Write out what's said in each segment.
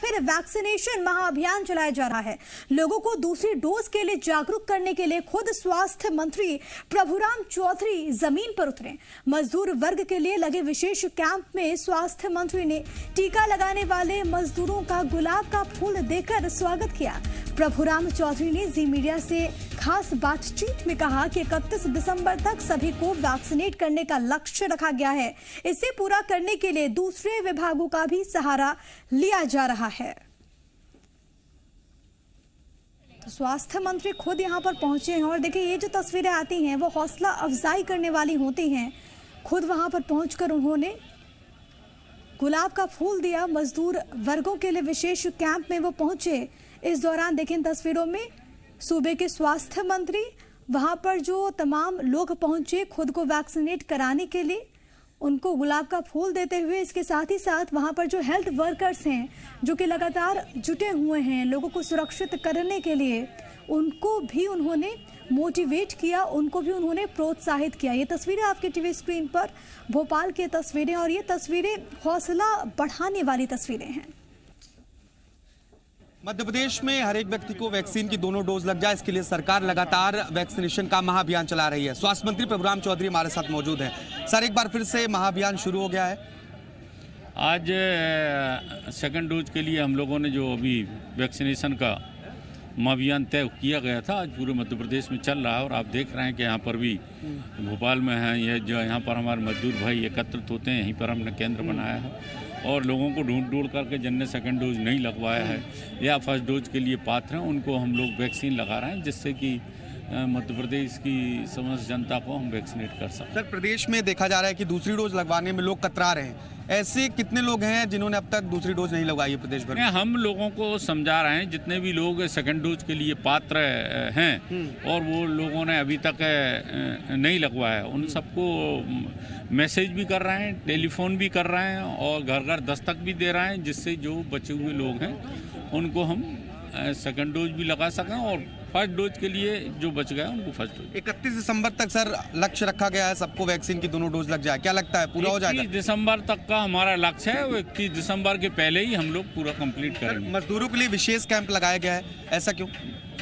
फिर वैक्सीनेशन महाअभियान चलाया जा रहा है। लोगों को दूसरी डोज के लिए जागरूक करने के लिए खुद स्वास्थ्य मंत्री प्रभुराम चौधरी जमीन पर उतरे। मजदूर वर्ग के लिए लगे विशेष कैंप में स्वास्थ्य मंत्री ने टीका लगाने वाले मजदूरों का गुलाब का फूल देकर स्वागत किया। प्रभुराम चौधरी ने जी मीडिया से खास बातचीत में कहा कि 31 दिसंबर तक सभी को वैक्सीनेट करने का लक्ष्य रखा गया है। इसे पूरा करने के लिए दूसरे विभागों का भी सहारा लिया जा रहा है। तो स्वास्थ्य मंत्री खुद यहां पर पहुंचे हैं और देखिए ये जो तस्वीरें आती हैं वो हौसला अफजाई करने वाली होती हैं। खुद वहां पर पहुंचकर उन्होंने गुलाब का फूल दिया। मजदूर वर्गों के लिए विशेष कैंप में वो पहुंचे। इस दौरान देखें तस्वीरों में सूबे के स्वास्थ्य मंत्री वहां पर जो तमाम लोग पहुंचे खुद को वैक्सीनेट कराने के लिए, उनको गुलाब का फूल देते हुए, इसके साथ ही साथ वहां पर जो हेल्थ वर्कर्स हैं जो कि लगातार जुटे हुए हैं लोगों को सुरक्षित करने के लिए, उनको भी उन्होंने मोटिवेट किया, उनको भी उन्होंने प्रोत्साहित किया। ये तस्वीरें आपके टीवी स्क्रीन पर भोपाल की तस्वीरें और ये तस्वीरें हौसला बढ़ाने वाली तस्वीरें हैं। मध्य प्रदेश में हर एक व्यक्ति को वैक्सीन की दोनों डोज लग जाए, इसके लिए सरकार लगातार वैक्सीनेशन का महाअभियान चला रही है। स्वास्थ्य मंत्री प्रभुराम चौधरी हमारे साथ मौजूद हैं। सर, एक बार फिर से महाअभियान शुरू हो गया है। आज सेकंड डोज के लिए हम लोगों ने जो अभी वैक्सीनेशन का महाअभियान तय किया गया था, आज पूरे मध्य प्रदेश में चल रहा है। और आप देख रहे हैं कि यहाँ पर भी भोपाल में हैं, ये जो यहाँ पर हमारे मजदूर भाई एकत्रित होते हैं, यहीं पर हमने केंद्र बनाया है और लोगों को ढूंढ करके जिनने सेकंड डोज नहीं लगवाया है या फर्स्ट डोज के लिए पात्र हैं, उनको हम लोग वैक्सीन लगा रहे हैं, जिससे कि मध्य प्रदेश की समस्त जनता को हम वैक्सीनेट कर सकते हैं। सर, प्रदेश में देखा जा रहा है कि दूसरी डोज लगवाने में लोग कतरा रहे हैं। ऐसे कितने लोग हैं जिन्होंने अब तक दूसरी डोज नहीं लगवाई है प्रदेश भर में? हम लोगों को समझा रहे हैं, जितने भी लोग सेकंड डोज के लिए पात्र हैं और वो लोगों ने अभी तक नहीं लगवाया, उन सबको मैसेज भी कर रहे हैं, टेलीफोन भी कर रहे हैं और घर घर दस्तक भी दे रहे हैं, जिससे जो बचे हुए लोग हैं उनको हम सेकंड डोज भी लगा सकें और फर्स्ट डोज के लिए जो बच गया उनको फर्स्ट डोज। 31 दिसंबर तक सर लक्ष्य रखा गया है, सबको वैक्सीन की दोनों डोज लग जाए। क्या लगता है पूरा हो जाएगा? 31 दिसंबर तक का हमारा लक्ष्य है। 31 दिसंबर के पहले ही हम लोग पूरा कंप्लीट करेंगे। मजदूरों के लिए विशेष कैंप लगाया गया है, ऐसा क्यों?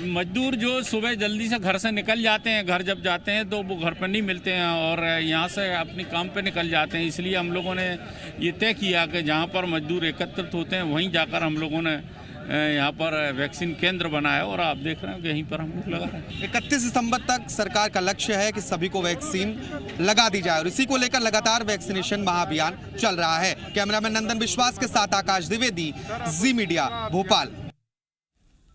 मजदूर जो सुबह जल्दी से घर से निकल जाते हैं, घर जब जाते हैं तो वो घर पर नहीं मिलते हैं और यहाँ से अपने काम पे निकल जाते हैं, इसलिए हम लोगों ने ये तय किया कि जहाँ पर मजदूर एकत्रित होते हैं वहीं जाकर हम लोगों ने यहाँ पर वैक्सीन केंद्र बनाया और आप देख रहे हैं कि यहीं पर हम लोग लगा रहे हैं। 31 दिसंबर तक सरकार का लक्ष्य है कि सभी को वैक्सीन लगा दी जाए और इसी को लेकर लगातार वैक्सीनेशन महाअभियान चल रहा है। कैमरामैन नंदन विश्वास के साथ आकाश द्विवेदी, जी मीडिया, भोपाल।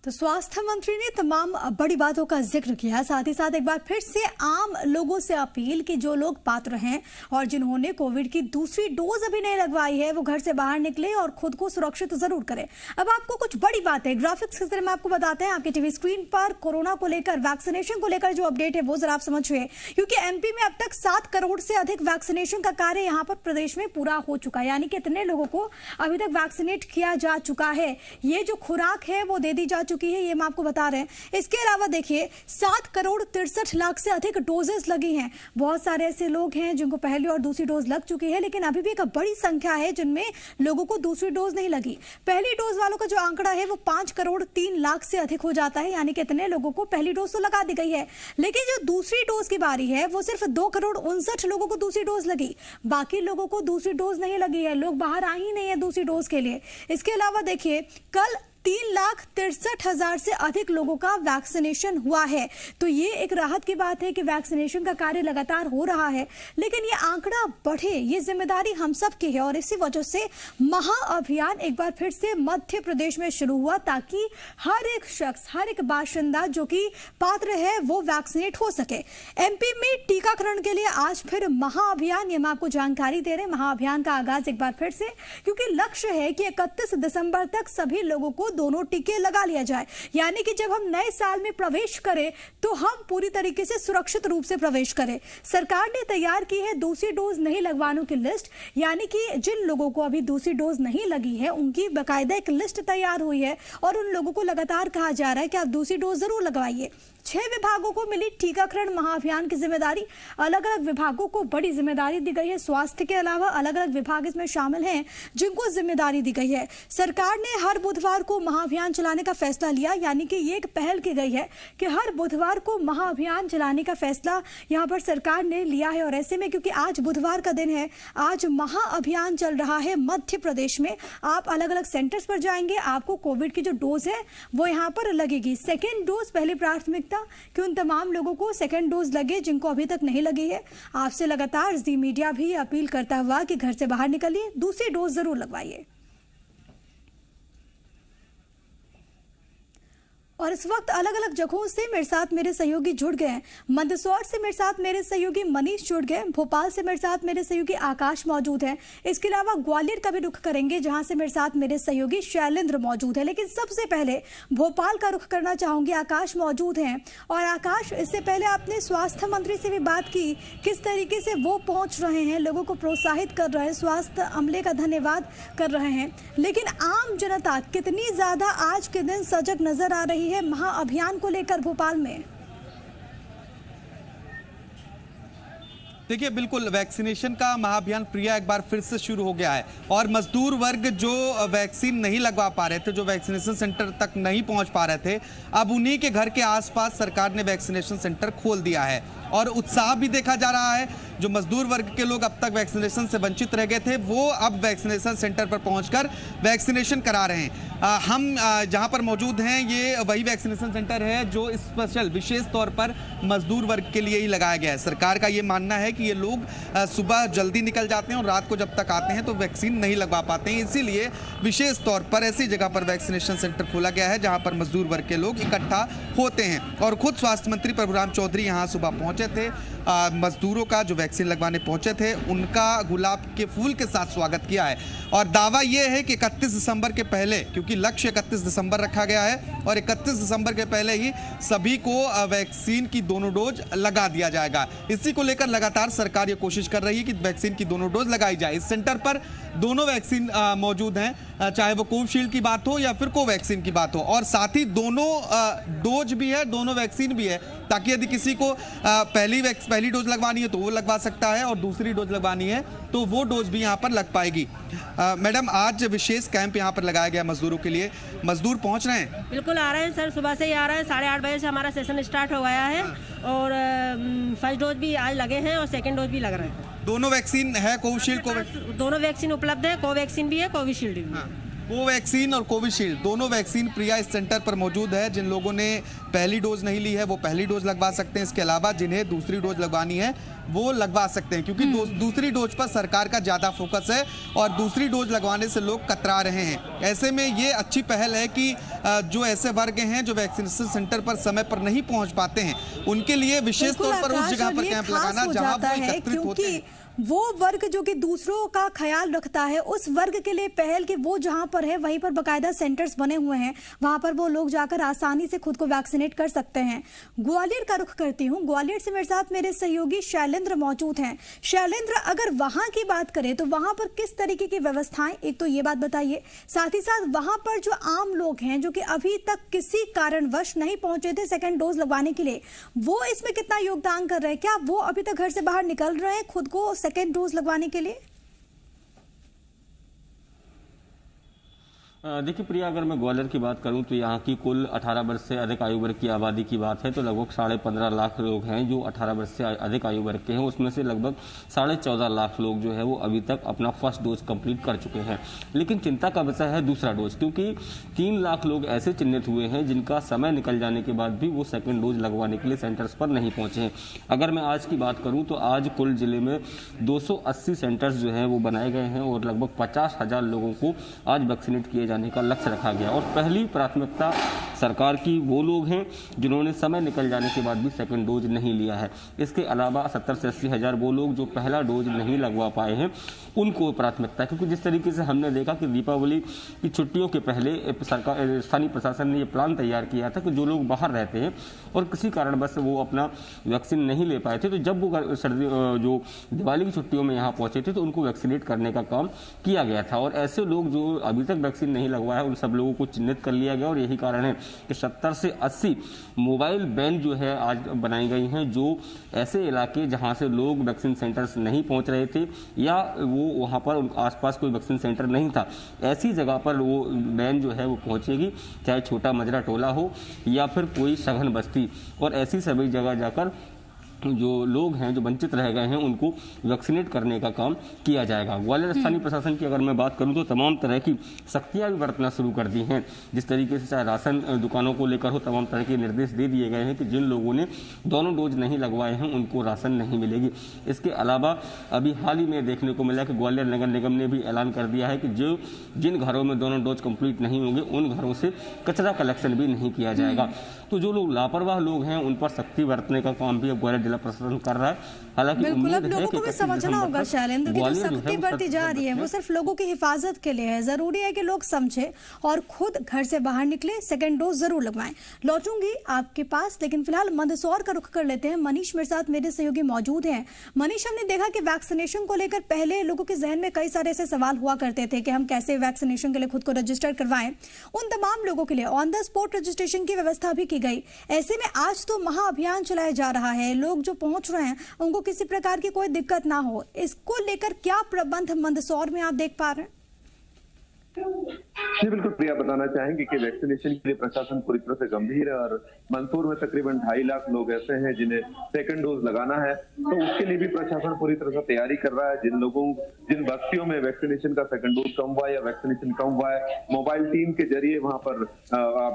तो स्वास्थ्य मंत्री ने तमाम बड़ी बातों का जिक्र किया। साथ ही साथ एक बार फिर से आम लोगों से अपील कि जो लोग पात्र हैं और जिन्होंने कोविड की दूसरी डोज अभी नहीं लगवाई है वो घर से बाहर निकले और खुद को सुरक्षित जरूर करें। अब आपको कुछ बड़ी बातें ग्राफिक्स के जरिए में आपको बताते हैं। आपके टीवी स्क्रीन पर कोरोना को लेकर, वैक्सीनेशन को लेकर जो अपडेट है वो जरा आप समझिए, क्योंकि एमपी में अब तक 7 करोड़ से अधिक वैक्सीनेशन का कार्य यहाँ पर प्रदेश में पूरा हो चुका है। यानी कि इतने लोगों को अभी तक वैक्सीनेट किया जा चुका है। ये जो खुराक है वो दे दी जा चुकी है, ये हम आपको बता रहे हैं। इसके अलावा देखिए 7 करोड़ 63 लाख से अधिक डोजेस लगी हैं। बहुत सारे ऐसे लोग हैं जिनको पहली और दूसरी डोज लग चुकी है, लेकिन अभी भी एक बड़ी संख्या है जिनमें लोगों को दूसरी डोज नहीं लगी। पहली डोज वालों का जो आंकड़ा है वो 5 करोड़ 3 लाख से अधिक हो जाता है। यानी कि इतने लोगों को पहली डोज तो लगा दी गई है, लेकिन जो दूसरी डोज की बारी है वो सिर्फ 2 करोड़ 59 लोगों को दूसरी डोज लगी। बाकी लोगों को दूसरी डोज नहीं लगी है, लोग बाहर आ ही नहीं है दूसरी डोज के लिए। इसके अलावा देखिए कल 3,63,000 से अधिक लोगों का वैक्सीनेशन हुआ है। तो ये एक राहत की बात है कि वैक्सीनेशन का कार्य लगातार हो रहा है, लेकिन ये आंकड़ा बढ़े ये जिम्मेदारी हम सब की है और इसी वजह से महाअभियान एक बार फिर से मध्य प्रदेश में शुरू हुआ, ताकि हर एक शख्स, हर एक बाशिंदा जो कि पात्र है वो वैक्सीनेट हो सके। एमपी में टीकाकरण के लिए आज फिर महाअभियान, ये हम आपको जानकारी दे रहे हैं। महाअभियान का आगाज एक बार फिर से, क्योंकि लक्ष्य है कि 31 दिसंबर तक सभी लोगों को दोनों टीके लगा लिया जाए। यानी कि जब हम नए साल में प्रवेश करें तो हम पूरी तरीके से सुरक्षित रूप से प्रवेश करें। सरकार ने तैयार की है दूसरी डोज नहीं लगवानों की लिस्ट, यानी कि जिन लोगों को अभी दूसरी डोज नहीं लगी है उनकी बाकायदा एक लिस्ट तैयार हुई है और उन लोगों को लगातार कहा जा रहा है कि आप दूसरी डोज जरूर लगवाइए। 6 विभागों को मिली टीकाकरण महाअभियान की जिम्मेदारी। अलग अलग विभागों को बड़ी जिम्मेदारी दी गई है। स्वास्थ्य के अलावा अलग अलग विभाग इसमें शामिल हैं जिनको जिम्मेदारी दी गई है। सरकार ने हर बुधवार को महाअभियान चलाने का फैसला लिया, यानी कि ये एक पहल की गई है कि हर बुधवार को महाअभियान चलाने का फैसला यहाँ पर सरकार ने लिया है। और ऐसे में क्योंकि आज बुधवार का दिन है, आज महाअभियान चल रहा है मध्य प्रदेश में। आप अलग अलग सेंटर्स पर जाएंगे, आपको कोविड की जो डोज है वो यहाँ पर लगेगी। सेकेंड डोज पहली प्राथमिकता कि उन तमाम लोगों को सेकेंड डोज लगे जिनको अभी तक नहीं लगी है। आपसे लगातार जी मीडिया भी अपील करता हुआ कि घर से बाहर निकलिए, दूसरी डोज जरूर लगवाइए। और इस वक्त अलग अलग जगहों से मेरे साथ मेरे सहयोगी जुड़ गए हैं। मंदसौर से मेरे साथ मेरे सहयोगी मनीष जुड़ गए, भोपाल से मेरे साथ मेरे सहयोगी आकाश मौजूद है। इसके अलावा ग्वालियर का भी रुख करेंगे जहां से मेरे साथ मेरे सहयोगी शैलेंद्र मौजूद है। लेकिन सबसे पहले भोपाल का रुख करना चाहूंगी, आकाश मौजूद हैं। और आकाश, इससे पहले आपने स्वास्थ्य मंत्री से भी बात की, किस तरीके से वो पहुंच रहे हैं, लोगों को प्रोत्साहित कर रहे हैं, स्वास्थ्य अमले का धन्यवाद कर रहे हैं। लेकिन आम जनता कितनी ज्यादा आज के दिन सजग नजर आ रही है महाअभियान को लेकर भोपाल में? देखिए, बिल्कुल वैक्सीनेशन का महाअभियान प्रिया एक बार फिर से शुरू हो गया है और मजदूर वर्ग जो वैक्सीन नहीं लगवा पा रहे थे, जो वैक्सीनेशन सेंटर तक नहीं पहुंच पा रहे थे, अब उन्हीं के घर के आसपास सरकार ने वैक्सीनेशन सेंटर खोल दिया है और उत्साह भी देखा जा रहा है। जो मजदूर वर्ग के लोग अब तक वैक्सीनेशन से वंचित रह गए थे, वो अब वैक्सीनेशन सेंटर पर पहुंचकर वैक्सीनेशन करा रहे हैं। हम जहां पर मौजूद हैं, ये वही वैक्सीनेशन सेंटर है जो स्पेशल विशेष तौर पर मजदूर वर्ग के लिए ही लगाया गया है। सरकार का ये मानना है कि ये लोग सुबह जल्दी निकल जाते हैं और रात को जब तक आते हैं तो वैक्सीन नहीं लगवा पाते हैं, इसीलिए विशेष तौर पर ऐसी जगह पर वैक्सीनेशन सेंटर खोला गया है जहाँ पर मजदूर वर्ग के लोग इकट्ठा होते हैं। और खुद स्वास्थ्य मंत्री प्रभुराम चौधरी यहाँ सुबह पहुँचे थे। मजदूरों का जो वैक्सीन लगवाने पहुंचे थे उनका गुलाब के फूल के साथ स्वागत किया है। और दावा यह है कि 31 दिसंबर के पहले, क्योंकि लक्ष्य 31 दिसंबर रखा गया है और 31 दिसंबर के पहले ही सभी को वैक्सीन की दोनों डोज लगा दिया जाएगा। इसी को लेकर लगातार सरकार ये कोशिश कर रही है कि वैक्सीन की दोनों डोज लगाई जाए। इस सेंटर पर दोनों वैक्सीन मौजूद हैं, चाहे वो कोविशील्ड की बात हो या फिर कोवैक्सीन की बात हो, और साथ ही दोनों डोज भी है, दोनों वैक्सीन भी है, ताकि यदि किसी को पहली डोज लगवानी है तो वो लगवा सकता है और दूसरी डोज लगवानी है तो वो डोज भी यहाँ पर लग पाएगी। मैडम, आज विशेष कैंप यहाँ पर लगाया गया मजदूरों के लिए। मजदूर पहुँच रहे हैं? बिल्कुल आ रहे हैं सर, सुबह से ही आ रहे हैं। 8:30 बजे से हमारा सेशन स्टार्ट हो गया है और फर्स्ट डोज भी आज लगे हैं और सेकेंड डोज भी लग रहे हैं। दोनों वैक्सीन है, कोविशील्ड दोनों वैक्सीन उपलब्ध है, कोवैक्सीन भी है, कोविशील्ड भी है। कोवैक्सीन और कोविशील्ड दोनों वैक्सीन प्रिया इस सेंटर पर मौजूद है। जिन लोगों ने पहली डोज नहीं ली है वो पहली डोज लगवा सकते हैं। इसके अलावा जिन्हें दूसरी डोज लगवानी है वो लगवा सकते हैं, क्योंकि दूसरी डोज पर सरकार का ज़्यादा फोकस है और दूसरी डोज लगवाने से लोग कतरा रहे हैं। ऐसे में ये अच्छी पहल है कि जो ऐसे वर्ग हैं जो वैक्सीनेशन सेंटर पर समय पर नहीं पहुंच पाते हैं, उनके लिए विशेष तौर पर उस जगह पर कैंप लगाना जहां वो एकत्रित होते हैं। वो वर्ग जो कि दूसरों का ख्याल रखता है, उस वर्ग के लिए पहल कि वो जहां पर है वहीं पर बाकायदा सेंटर्स बने हुए हैं, वहां पर वो लोग जाकर आसानी से खुद को वैक्सीनेट कर सकते हैं। ग्वालियर का रुख करती हूँ। ग्वालियर से मेरे साथ मेरे सहयोगी शैलेंद्र मौजूद हैं। शैलेंद्र, अगर वहां की बात करें तो वहां पर किस तरीके की व्यवस्थाएं, एक तो ये बात बताइए, साथ ही साथ वहां पर जो आम लोग हैं जो कि अभी तक किसी कारणवश नहीं पहुंचे थे सेकेंड डोज लगवाने के लिए, वो इसमें कितना योगदान कर रहे हैं? क्या वो अभी तक घर से बाहर निकल रहे हैं खुद को सेकेंड डोज लगवाने के लिए? देखिए प्रिया, अगर मैं ग्वालियर की बात करूं तो यहाँ की कुल 18 वर्ष से अधिक आयु वर्ग की आबादी की बात है तो लगभग 15.5 लाख लोग हैं जो 18 वर्ष से अधिक आयु वर्ग के हैं। उसमें से लगभग 14.5 लाख लोग जो है वो अभी तक अपना फर्स्ट डोज कंप्लीट कर चुके हैं। लेकिन चिंता का विषय है दूसरा डोज, क्योंकि 3 लाख लोग ऐसे चिन्हित हुए हैं जिनका समय निकल जाने के बाद भी वो सेकेंड डोज लगवाने के लिए सेंटर्स पर नहीं पहुँचे हैं। अगर मैं आज की बात करूँ तो आज कुल जिले में 280 सेंटर्स जो हैं वो बनाए गए हैं और लगभग 50,000 लोगों को आज वैक्सीनेट किए जाने का लक्ष्य रखा गया। और पहली प्राथमिकता सरकार की वो लोग हैं जिन्होंने समय निकल जाने के बाद भी सेकंड डोज नहीं लिया है। इसके अलावा 70 से 80 हज़ार वो लोग जो पहला डोज नहीं लगवा पाए हैं उनको प्राथमिकता है, क्योंकि जिस तरीके से हमने देखा कि दीपावली की छुट्टियों के पहले सरकार स्थानीय प्रशासन ने ये प्लान तैयार किया था कि जो लोग बाहर रहते हैं और किसी कारणवश वो अपना वैक्सीन नहीं ले पाए थे, तो जब वो सर्दी जो दिवाली की छुट्टियों में यहाँ पहुँचे थे तो उनको वैक्सीनेट करने का काम किया गया था। और ऐसे लोग जो अभी तक वैक्सीन नहीं लगवाया है उन सब लोगों को चिन्हित कर लिया गया और यही कारण है कि 70 से 80 मोबाइल वैन जो है आज बनाई गई हैं, जो ऐसे इलाके जहां से लोग वैक्सीन सेंटर्स नहीं पहुंच रहे थे या वो वहां पर आसपास कोई वैक्सीन सेंटर नहीं था, ऐसी जगह पर वो वैन जो है वो पहुंचेगी, चाहे छोटा मजरा टोला हो या फिर कोई सघन बस्ती, और ऐसी सभी जगह जाकर जो लोग हैं जो वंचित रह गए हैं उनको वैक्सीनेट करने का काम किया जाएगा। ग्वालियर स्थानीय प्रशासन की अगर मैं बात करूं तो तमाम तरह की सख्तियां भी बरतना शुरू कर दी हैं। जिस तरीके से चाहे राशन दुकानों को लेकर हो, तमाम तरह के निर्देश दे दिए गए हैं कि जिन लोगों ने दोनों डोज नहीं लगवाए हैं उनको राशन नहीं मिलेगी। इसके अलावा अभी हाल ही में देखने को मिला कि ग्वालियर नगर निगम ने भी ऐलान कर दिया है कि जिन घरों में दोनों डोज कंप्लीट नहीं होंगे उन घरों से कचरा कलेक्शन भी नहीं किया जाएगा। तो जो लोग लापरवाह लोग हैं उन पर सख्ती बरतने का काम भी अब ग्वालियर जिला प्रशासन कर रहा है। हालांकि बिल्कुल, अब लोगों को भी समझना होगा शैलेंद्र की जो सख्ती बरती जा रही है वो सिर्फ लोगों की हिफाजत के लिए है। जरूरी है कि लोग समझे और खुद घर से बाहर निकले, सेकंड डोज जरूर लगवाएं। लौटूंगी आपके पास, लेकिन फिलहाल मंदसौर का रुख कर लेते हैं। मनीष मेरे साथ, मेरे सहयोगी मौजूद हैं। मनीष, हमने देखा कि वैक्सीनेशन को लेकर पहले लोगों के जहन में कई सारे ऐसे सवाल हुआ करते थे कि हम कैसे वैक्सीनेशन के लिए खुद को रजिस्टर करवाएं। उन तमाम लोगों के लिए ऑन द स्पॉट रजिस्ट्रेशन की व्यवस्था भी की गई। ऐसे में आज तो महाअभियान चलाया जा रहा है, लोग जो पहुंच रहे हैं उनको किसी प्रकार की कोई दिक्कत ना हो, इसको लेकर क्या प्रबंध मंदसौर में आप देख पा रहे हैं? जी बिल्कुल प्रिया, बताना चाहेंगे कि वैक्सीनेशन के लिए प्रशासन पूरी तरह से गंभीर है और मंदसौर में तकरीबन 2.5 लाख लोग ऐसे हैं जिन्हें सेकंड डोज लगाना है, तो उसके लिए भी प्रशासन पूरी तरह से तैयारी कर रहा है। जिन बस्तियों में वैक्सीनेशन का सेकंड डोज कम हुआ है या वैक्सीनेशन कम हुआ है, मोबाइल टीम के जरिए वहां पर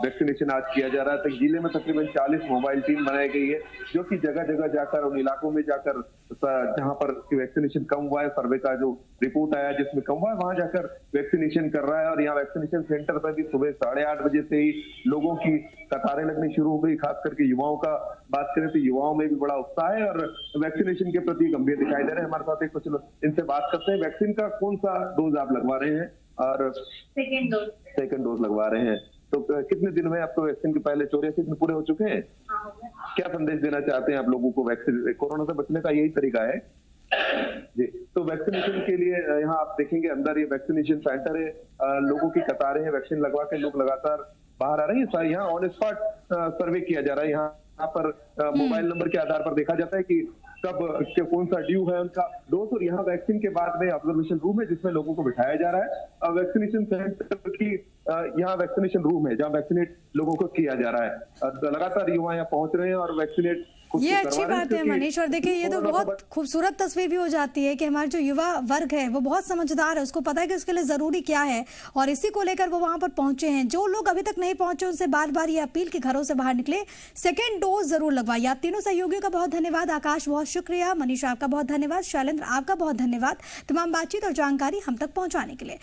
वैक्सीनेशन आज किया जा रहा है। तो जिले में तकरीबन 40 मोबाइल टीम बनाई गई है जो कि जगह जगह जाकर उन इलाकों में जाकर जहां पर वैक्सीनेशन कम हुआ है, सर्वे का जो रिपोर्ट आया जिसमें कम हुआ है, वहां जाकर वैक्सीनेशन कर रहा है। और यहाँ वैक्सीनेशन सेंटर पर भी सुबह 8:30 बजे से ही लोगों की कतारें लगनी शुरू हो गई। खास करके युवाओं का बात करें तो युवाओं में भी बड़ा उत्साह है और वैक्सीनेशन के प्रति गंभीर दिखाई दे रहे हैं। हमारे साथ एक कुछ लोग इनसे बात करते हैं। वैक्सीन का कौन सा डोज आप लगवा रहे हैं? और सेकेंड डोज लगवा रहे हैं, तो कितने दिन में आपको वैक्सीन के पहले 84 दिन पूरे हो चुके हैं? क्या संदेश देना चाहते हैं आप लोगों को? वैक्सीन कोरोना से बचने का यही तरीका है जी। तो वैक्सीनेशन के लिए यहाँ आप देखेंगे अंदर ये वैक्सीनेशन सेंटर है, लोगों की कतारें हैं, वैक्सीन लगवा के लोग लगातार बाहर आ रहे हैं। यहाँ ऑन स्पॉट सर्वे किया जा रहा है। यहाँ पर मोबाइल नंबर के आधार पर देखा जाता है कि कब कौन सा ड्यू है उनका डोज, और यहाँ वैक्सीन के बाद में ऑब्जर्वेशन रूम है जिसमें लोगों को बिठाया जा रहा है। वैक्सीनेशन सेंटर की यहाँ वैक्सीनेशन रूम है जहाँ वैक्सीनेट लोगों को किया जा रहा है। लगातार युवा यहाँ पहुंच रहे हैं और वैक्सीनेट ये अच्छी बात है मनीष। और देखिए ये तो बहुत खूबसूरत तस्वीर भी हो जाती है कि हमारा जो युवा वर्ग है वो बहुत समझदार है, उसको पता है कि उसके लिए जरूरी क्या है और इसी को लेकर वो वहां पर पहुंचे हैं। जो लोग अभी तक नहीं पहुंचे उनसे बार बार ये अपील कि घरों से बाहर निकले, सेकेंड डोज जरूर लगवाइए। आप तीनों सहयोगियों का बहुत धन्यवाद। आकाश बहुत शुक्रिया, मनीष आपका बहुत धन्यवाद, शैलेंद्र आपका बहुत धन्यवाद तमाम बातचीत और जानकारी हम तक पहुंचाने के लिए।